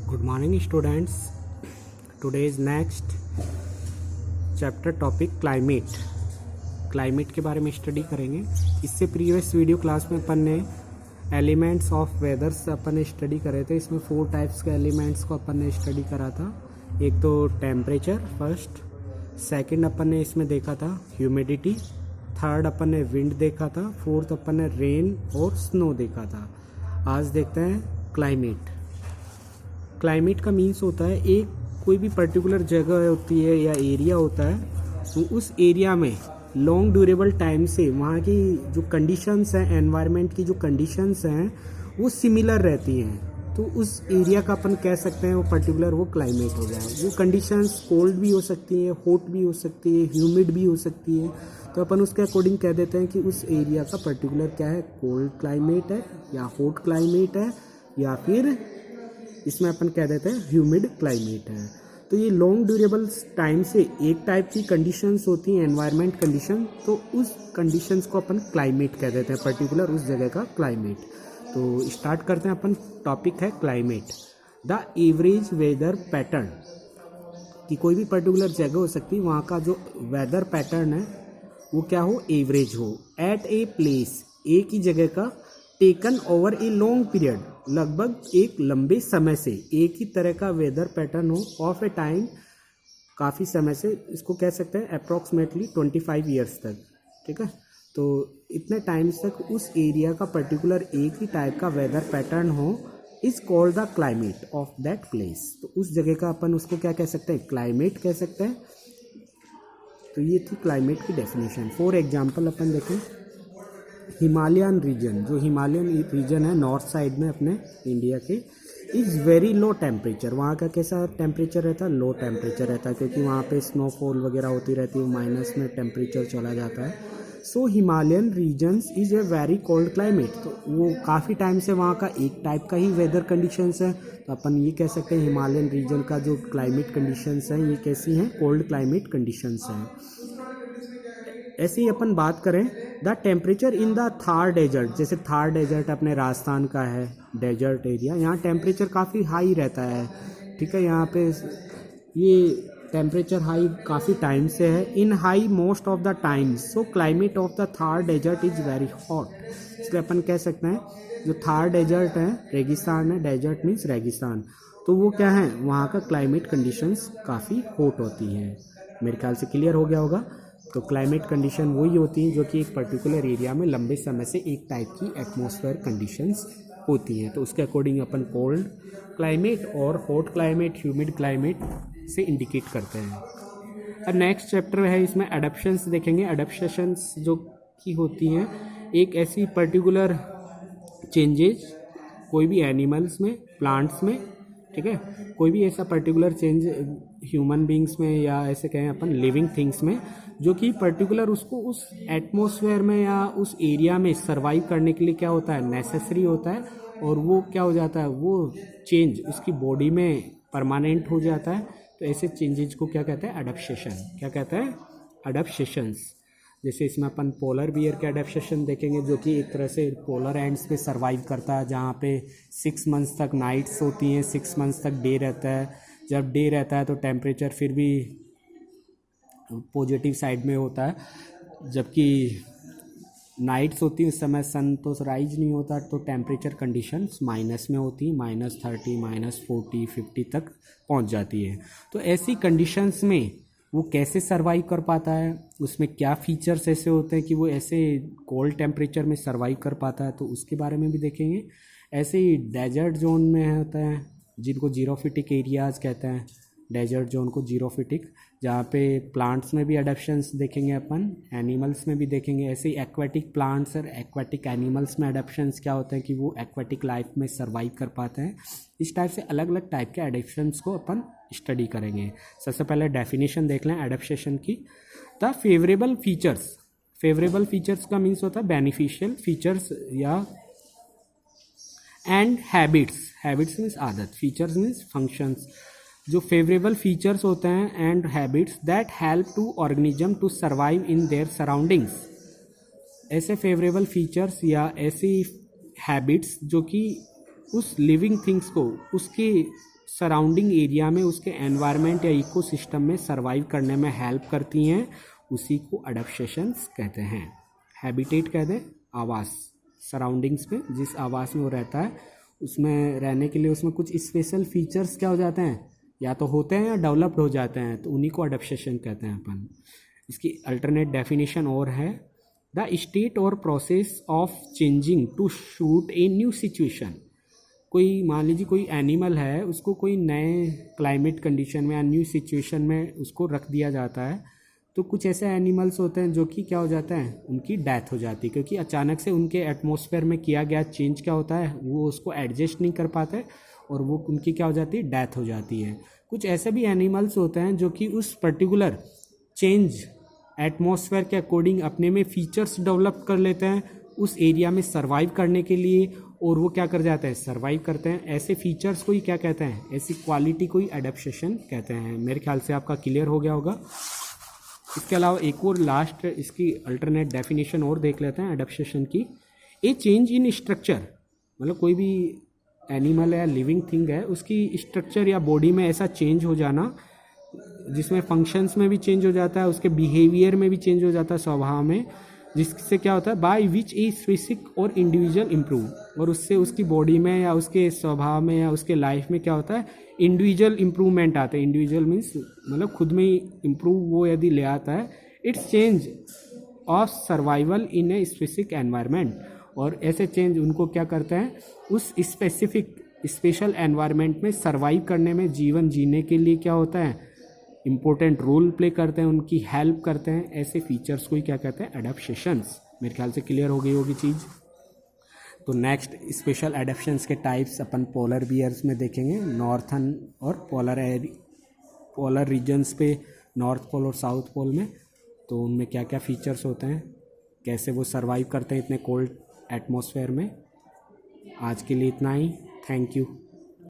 Good morning students. Today's next chapter topic climate के बारे में स्टडी करेंगे। इससे प्रीवियस वीडियो क्लास में अपन ने एलिमेंट्स ऑफ वेदर्स अपन ने स्टडी करे थे। इसमें 4 टाइप्स के एलिमेंट्स को अपन ने स्टडी करा था। एक तो टेम्परेचर फर्स्ट, सेकंड अपन ने इसमें देखा था ह्यूमिडिटी, थर्ड अपन ने विंड देखा था, फोर्थ अपन ने रेन और स्नो देखा था। आज देखते हैं क्लाइमेट का मीन्स होता है एक कोई भी पर्टिकुलर जगह होती है या एरिया होता है, तो उस एरिया में लॉन्ग ड्यूरेबल टाइम से वहाँ की जो कंडीशंस हैं, एनवायरनमेंट की जो कंडीशंस हैं वो सिमिलर रहती हैं, तो उस एरिया का अपन कह सकते हैं वो पर्टिकुलर वो क्लाइमेट हो गया। वो कंडीशंस कोल्ड भी हो सकती है, हॉट भी हो सकती है, ह्यूमिड भी हो सकती है, तो अपन उसके अकॉर्डिंग कह देते हैं कि उस एरिया का पर्टिकुलर क्या है, कोल्ड क्लाइमेट है या हॉट क्लाइमेट है, या फिर इसमें अपन कह देते हैं ह्यूमिड क्लाइमेट है। तो ये लॉन्ग ड्यूरेबल टाइम से एक टाइप की कंडीशंस होती हैं, एनवायरनमेंट कंडीशन, तो उस कंडीशंस को अपन क्लाइमेट कह देते हैं, पर्टिकुलर उस जगह का क्लाइमेट। तो स्टार्ट करते हैं अपन। टॉपिक है climate, the average weather pattern. कि कोई भी पर्टिकुलर जगह हो सकती है, वहाँ का जो वेदर पैटर्न है वो क्या हो, एवरेज हो, एट ए प्लेस, एक ही जगह का, taken over a long period, लगभग एक लंबे समय से एक ही तरह का वेदर पैटर्न हो, ऑफ ए टाइम, काफ़ी समय से, इसको कह सकते हैं अप्रॉक्सीमेटली 25 ईयर्स तक। ठीक है, तो इतने टाइम्स तक उस एरिया का पर्टिकुलर एक ही टाइप का वेदर पैटर्न हो, is called the climate of that place. तो उस जगह का अपन उसको क्या कह सकते हैं, क्लाइमेट कह सकते हैं। तो ये थी क्लाइमेट की डेफिनेशन। फॉर एग्जाम्पल अपन देखें, हिमालयन रीजन, जो हिमालयन रीजन है नॉर्थ साइड में अपने इंडिया के, इज़ वेरी लो टेम्परेचर। वहाँ का कैसा टेम्परेचर रहता है, लो टेम्परेचर रहता है, क्योंकि वहाँ पे स्नोफॉल वगैरह होती रहती है, माइनस में टेम्परेचर चला जाता है। So Himalayan regions is a very cold climate. तो वो काफ़ी टाइम से वहाँ का एक टाइप का ही वेदर कंडीशंस है, तो अपन ये कह सकते हैं हिमालयन रीजन का जो क्लाइमेट कंडीशंस हैं ये कैसी हैं, कोल्ड क्लाइमेट कंडीशंस हैं। ऐसे ही अपन बात करें the temperature in the Thar desert, जैसे थार डेजर्ट अपने राजस्थान का है डेजर्ट एरिया, यहाँ टेम्परेचर काफ़ी हाई रहता है। ठीक है, यहाँ पे ये टेम्परेचर हाई काफ़ी टाइम से है, in high most of the times, so climate of the Thar desert is very hot. इसलिए अपन कह सकते हैं जो थार डेजर्ट है, रेगिस्तान है, डेजर्ट मीन्स रेगिस्तान, तो वो क्या है, वहाँ का क्लाइमेट कंडीशंस काफ़ी हॉट होती हैं। मेरे ख्याल से क्लियर हो गया होगा। तो क्लाइमेट कंडीशन वही होती हैं जो कि एक पर्टिकुलर एरिया में लंबे समय से एक टाइप की एटमॉस्फेयर कंडीशंस होती हैं, तो उसके अकॉर्डिंग अपन कोल्ड क्लाइमेट और हॉट क्लाइमेट, ह्यूमिड क्लाइमेट से इंडिकेट करते हैं। और नेक्स्ट चैप्टर है, इसमें एडप्शंस देखेंगे। एडप्शंस जो की होती हैं एक ऐसी पर्टिकुलर चेंजेज कोई भी एनिमल्स में, प्लांट्स में, ठीक है, कोई भी ऐसा पर्टिकुलर चेंज ह्यूमन बींग्स में या ऐसे कहें अपन लिविंग थिंग्स में, जो कि पर्टिकुलर उसको उस एटमॉस्फेयर में या उस एरिया में सर्वाइव करने के लिए क्या होता है, नेसेसरी होता है, और वो क्या हो जाता है, वो चेंज उसकी बॉडी में परमानेंट हो जाता है। तो ऐसे चेंजेज को क्या कहते हैं, एडप्टेशन। क्या कहते हैं, एडप्टेशंस। जैसे इसमें अपन पोलर बियर के एडप्टेशन देखेंगे, जो कि एक तरह से पोलर एंड्स पे सर्वाइव करता है, जहाँ पे 6 मंथ्स तक नाइट्स होती हैं, 6 मंथ्स तक डे रहता है। जब डे रहता है तो टेम्परेचर फिर भी पॉजिटिव साइड में होता है, जबकि नाइट्स होती हैं उस समय सन तो राइज नहीं होता, तो टेम्परेचर कंडीशंस माइनस में होती हैं, -30, -40, -50 तक पहुंच जाती है। तो ऐसी कंडीशंस में वो कैसे सर्वाइव कर पाता है, उसमें क्या फीचर्स ऐसे होते हैं कि वो ऐसे कोल्ड टेम्परेचर में सर्वाइव कर पाता है, तो उसके बारे में भी देखेंगे। ऐसे ही डेजर्ट जोन में होता है, जिनको जीरोफिटिक एरियाज़ कहते हैं, डेजर्ट जोन को जीरोफिटिक, जहाँ पे प्लांट्स में भी एडप्शंस देखेंगे अपन, एनिमल्स में भी देखेंगे। ऐसे ही एक्वेटिक प्लांट्स और एक्वेटिक एनिमल्स में एडप्शंस क्या होते हैं कि वो एक्वेटिक लाइफ में सर्वाइव कर पाते हैं। इस टाइप से अलग अलग टाइप के एडप्शंस को अपन स्टडी करेंगे। सबसे पहले डेफिनेशन देख लें एडप्टेशन की। The favourable features, favourable features का मीन्स होता है बेनिफिशियल फीचर्स या एंड हैबिट्स, हैबिट्स मीन्स आदत, फीचर्स मीन्स फंक्शंस। जो फेवरेबल फीचर्स होते हैं and habits that help to organism to survive in their surroundings. ऐसे फेवरेबल फीचर्स या ऐसी हैबिट्स जो कि उस लिविंग थिंग्स को उसके सराउंडिंग एरिया में उसके एनवायरनमेंट या इकोसिस्टम में सर्वाइव करने में हेल्प करती हैं, उसी को अडैप्टेशंस कहते हैं। हैबिटेट कहते हैं आवास, सराउंडिंग्स में जिस आवास में वो रहता है उसमें रहने के लिए उसमें कुछ स्पेशल फीचर्स क्या हो जाते हैं, या तो होते हैं या डेवलप्ड हो जाते हैं, तो उन्हीं को अडैप्टेशन कहते हैं अपन। इसकी अल्टरनेट डेफिनेशन और है the state or process of changing to suit a new situation. कोई मान लीजिए कोई एनिमल है, उसको कोई नए क्लाइमेट कंडीशन में या न्यू सिचुएशन में उसको रख दिया जाता है, तो कुछ ऐसे एनिमल्स होते हैं जो कि क्या हो जाता है, उनकी डेथ हो जाती है, क्योंकि अचानक से उनके एटमॉस्फेयर में किया गया चेंज क्या होता है, वो उसको एडजस्ट नहीं कर पाते और वो उनकी क्या हो जाती है, डेथ हो जाती है। कुछ ऐसे भी एनिमल्स होते हैं जो कि उस पर्टिकुलर चेंज एटमॉस्फेयर के अकॉर्डिंग अपने में फीचर्स डेवलप कर लेते हैं उस एरिया में सर्वाइव करने के लिए, और वो क्या कर जाते हैं, सर्वाइव करते हैं। ऐसे फीचर्स को ही क्या कहते हैं, ऐसी क्वालिटी को ही एडेप्टेशन कहते हैं। मेरे ख्याल से आपका क्लियर हो गया होगा। इसके अलावा एक और लास्ट इसकी अल्टरनेट डेफिनेशन और देख लेते हैं एडेप्टेशन की। ए चेंज इन स्ट्रक्चर, मतलब कोई भी एनिमल है, लिविंग थिंग है, उसकी स्ट्रक्चर या बॉडी में ऐसा चेंज हो जाना जिसमें फंक्शंस में भी चेंज हो जाता है, उसके बिहेवियर में भी चेंज हो जाता है, स्वभाव में, जिससे क्या होता है बाय विच ए स्पेसिफिक और इंडिविजुअल इम्प्रूव, और उससे उसकी बॉडी में या उसके स्वभाव में या उसके लाइफ में क्या होता है, इंडिविजुअल इम्प्रूवमेंट आता है। इंडिविजुअल मीन्स मतलब खुद में ही इम्प्रूव वो यदि ले आता है। It's change of survival in a specific environment, और ऐसे चेंज उनको क्या करते हैं, उस स्पेसिफिक स्पेशल एनवायरनमेंट में सर्वाइव करने में, जीवन जीने के लिए क्या होता है, इंपॉर्टेंट रोल प्ले करते हैं, उनकी हेल्प करते हैं। ऐसे फीचर्स को ही क्या कहते हैं, एडेप्टेशंस। मेरे ख्याल से क्लियर हो गई होगी चीज़। तो नेक्स्ट स्पेशल एडेप्टेशंस के टाइप्स अपन पोलर बियर्स में देखेंगे, नॉर्थन और पोलर रीजन्स पे, नॉर्थ पोल और साउथ पोल में। तो उनमें क्या क्या फीचर्स होते हैं, कैसे वो सर्वाइव करते हैं इतने कोल्ड एटमॉस्फेयर में। आज के लिए इतना ही, थैंक यू।